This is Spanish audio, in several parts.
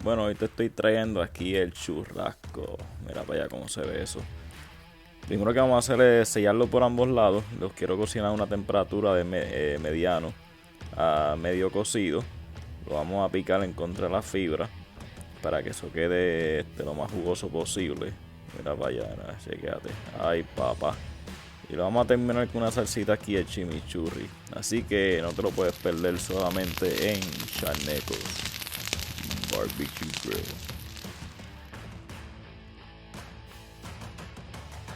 Bueno, hoy te estoy trayendo aquí el churrasco. Mira para allá cómo se ve eso. Primero que vamos a hacer es sellarlo por ambos lados. Los quiero cocinar a una temperatura de mediano a medio cocido. Lo vamos a picar en contra de la fibra para que eso quede lo más jugoso posible. Mira para allá, chequéate. Ay, papá. Y lo vamos a terminar con una salsita aquí de chimichurri. Así que no te lo puedes perder solamente en Charnecos Barbecue Grill.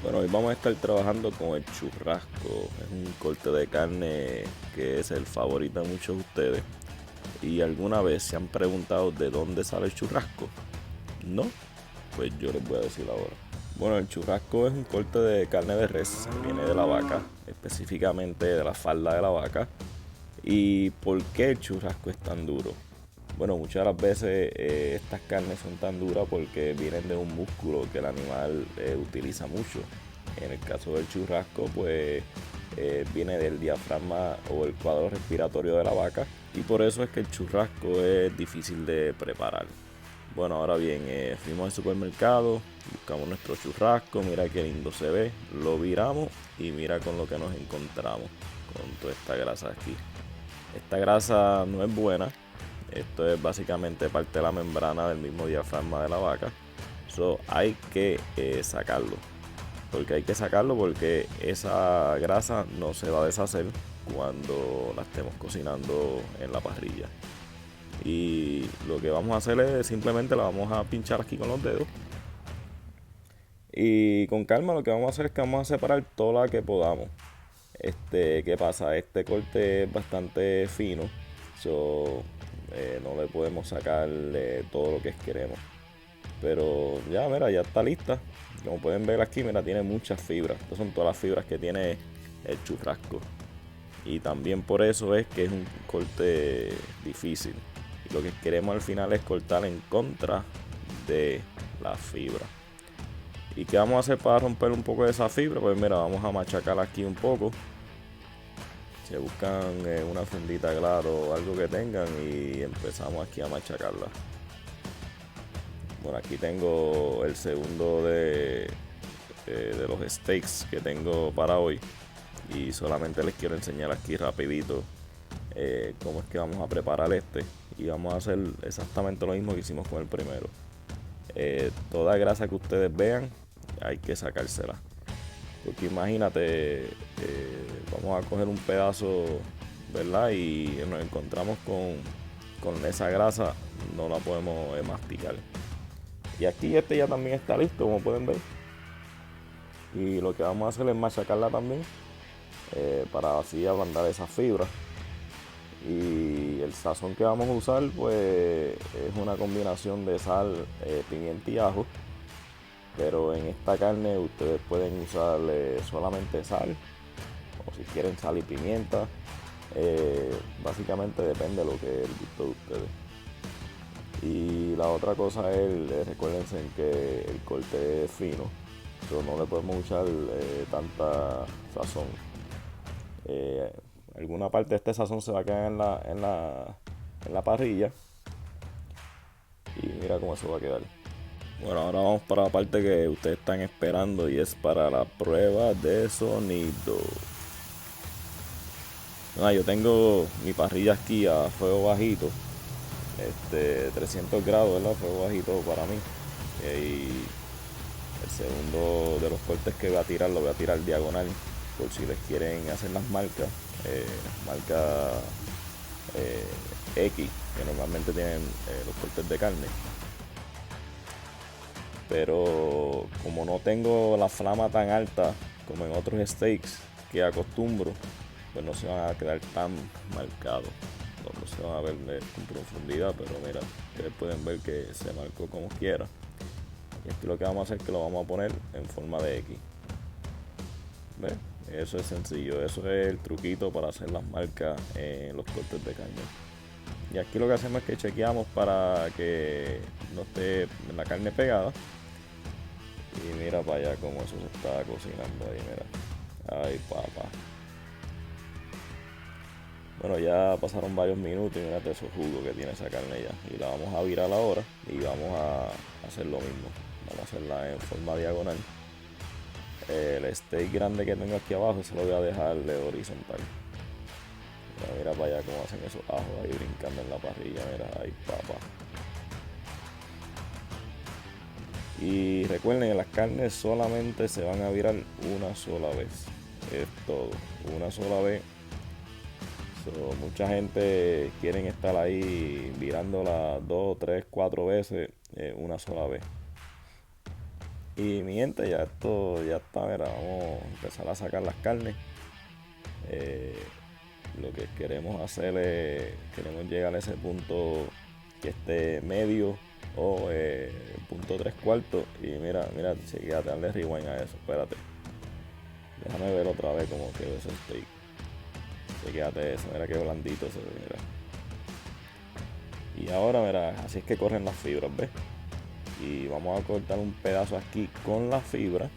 Bueno, hoy vamos a estar trabajando con el churrasco. Es un corte de carne que es el favorito de muchos de ustedes. ¿Y alguna vez se han preguntado de dónde sale el churrasco? ¿No? Pues yo les voy a decir ahora. Bueno, el churrasco es un corte de carne de res, viene de la vaca, específicamente de la falda de la vaca. ¿Y por qué el churrasco es tan duro? Bueno, muchas de las veces estas carnes son tan duras porque vienen de un músculo que el animal utiliza mucho. En el caso del churrasco, pues viene del diafragma o el cuadro respiratorio de la vaca, y por eso es que el churrasco es difícil de preparar. Bueno, ahora bien, fuimos al supermercado, buscamos nuestro churrasco, mira qué lindo se ve, lo viramos y mira con lo que nos encontramos, con toda esta grasa aquí. Esta grasa no es buena, esto es básicamente parte de la membrana del mismo diafragma de la vaca. So, hay que sacarlo. Porque hay que sacarlo porque esa grasa no se va a deshacer cuando la estemos cocinando en la parrilla. Y lo que vamos a hacer es simplemente la vamos a pinchar aquí con los dedos. Y con calma lo que vamos a hacer es que vamos a separar toda la que podamos. ¿Qué pasa? Este corte es bastante fino. So, no le podemos sacar todo lo que queremos. Pero ya, mira, ya está lista. Como pueden ver aquí, mira, tiene muchas fibras. Estas son todas las fibras que tiene el churrasco. Y también por eso es que es un corte difícil. Y lo que queremos al final es cortar en contra de la fibra. ¿Y qué vamos a hacer para romper un poco de esa fibra? Pues mira, vamos a machacar aquí un poco. Se buscan una fundita claro o algo que tengan y empezamos aquí a machacarla. Bueno, aquí tengo el segundo de los steaks que tengo para hoy. Y solamente les quiero enseñar aquí rapidito cómo es que vamos a preparar este. Y vamos a hacer exactamente lo mismo que hicimos con el primero. Toda grasa que ustedes vean hay que sacársela. Porque imagínate, vamos a coger un pedazo, ¿verdad? Y nos encontramos con esa grasa, no la podemos masticar. Y aquí este ya también está listo, como pueden ver. Y lo que vamos a hacer es machacarla también para así ablandar esa fibra. Y el sazón que vamos a usar pues es una combinación de sal, pimienta y ajo. Pero en esta carne ustedes pueden usar solamente sal, o si quieren sal y pimienta. Básicamente depende de lo que es el gusto de ustedes. Y la otra cosa es, recuérdense que el corte es fino, pero no le podemos usar tanta sazón. Alguna parte de este sazón se va a quedar en la parrilla. Y mira cómo eso va a quedar. Bueno, ahora vamos para la parte que ustedes están esperando y es para la prueba de sonido. Yo tengo mi parrilla aquí a fuego bajito, 300 grados, ¿verdad? Fuego bajito para mí. Y el segundo de los cortes que voy a tirar lo voy a tirar diagonal por si les quieren hacer las marcas. Marca X, que normalmente tienen los cortes de carne. Pero como no tengo la flama tan alta como en otros steaks que acostumbro, pues no se van a quedar tan marcados. No se van a ver con profundidad, pero mira, ustedes pueden ver que se marcó como quiera. Y aquí lo que vamos a hacer es que lo vamos a poner en forma de X. ¿Ves? Eso es sencillo, eso es el truquito para hacer las marcas en los cortes de carne. Y aquí lo que hacemos es que chequeamos para que no esté la carne pegada. Y mira para allá cómo eso se está cocinando ahí, mira. Ay, papá. Bueno, ya pasaron varios minutos y mírate esos jugos que tiene esa carne ya. Y la vamos a virar ahora y vamos a hacer lo mismo. Vamos a hacerla en forma diagonal. El steak grande que tengo aquí abajo se lo voy a dejar de horizontal. Mira para allá cómo hacen esos ajos ahí brincando en la parrilla. Mira, ahí papá. Y recuerden, las carnes solamente se van a virar una sola vez. Es todo, una sola vez. Mucha gente quieren estar ahí virándola 2, 3, 4 veces una sola vez. Y mi gente, ya esto ya está, mira, vamos a empezar a sacar las carnes. Lo que queremos hacer es, queremos llegar a ese punto que esté medio o punto 3/4. Y mira, chequeate, dale rewind a eso, espérate. Déjame ver otra vez cómo quedó ese steak. Chequeate eso, mira qué blandito se ve, mira. Y ahora, mira, así es que corren las fibras, ¿ves? Y vamos a cortar un pedazo aquí con la fibra.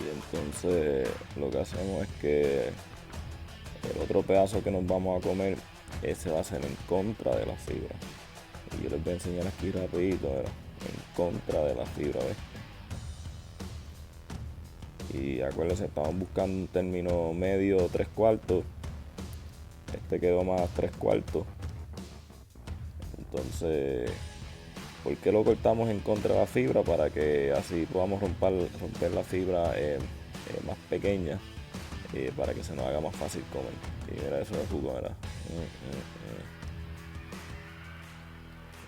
Y entonces lo que hacemos es que el otro pedazo que nos vamos a comer, ese va a ser en contra de la fibra. Y yo les voy a enseñar aquí rapidito, mira, en contra de la fibra, ¿ves? Y acuérdense, estamos buscando un término medio 3/4. Este quedó más 3/4. Entonces, ¿por qué lo cortamos en contra de la fibra? Para que así podamos romper la fibra más pequeña, para que se nos haga más fácil comer. Y mira eso de jugo, mira.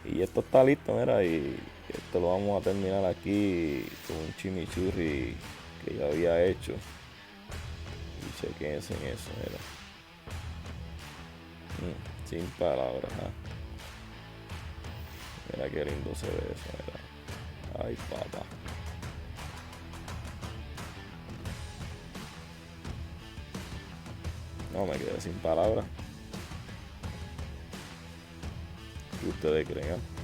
Y esto está listo, mira, y esto lo vamos a terminar aquí con un chimichurri que ya había hecho. Y chequense en eso, mira. Sin palabras, ¿eh? Mira qué lindo se ve eso, mira. Ay, papá. No, me quedé sin palabras. ¿Qué ustedes creen?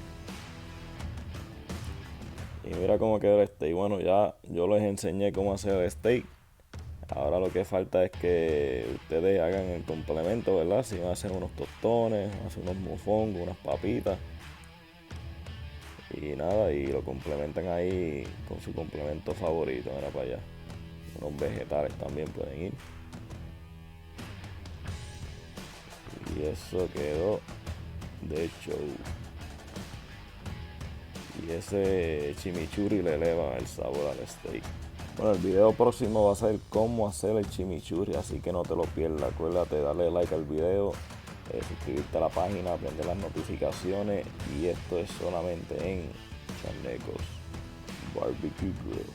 Y mira cómo quedó el steak. Bueno, ya yo les enseñé cómo hacer el steak. Ahora lo que falta es que ustedes hagan el complemento, ¿verdad? Si van a hacer unos tostones, van a hacer unos mofongos, unas papitas. Y nada, y lo complementan ahí con su complemento favorito. Mira para allá. Unos vegetales también pueden ir. Y eso quedó de show. Y ese chimichurri le eleva el sabor al steak. Bueno, el video próximo va a ser cómo hacer el chimichurri, así que no te lo pierdas. Acuérdate, darle like al video, suscribirte a la página, prender las notificaciones. Y esto es solamente en Charnecos Barbecue Grill.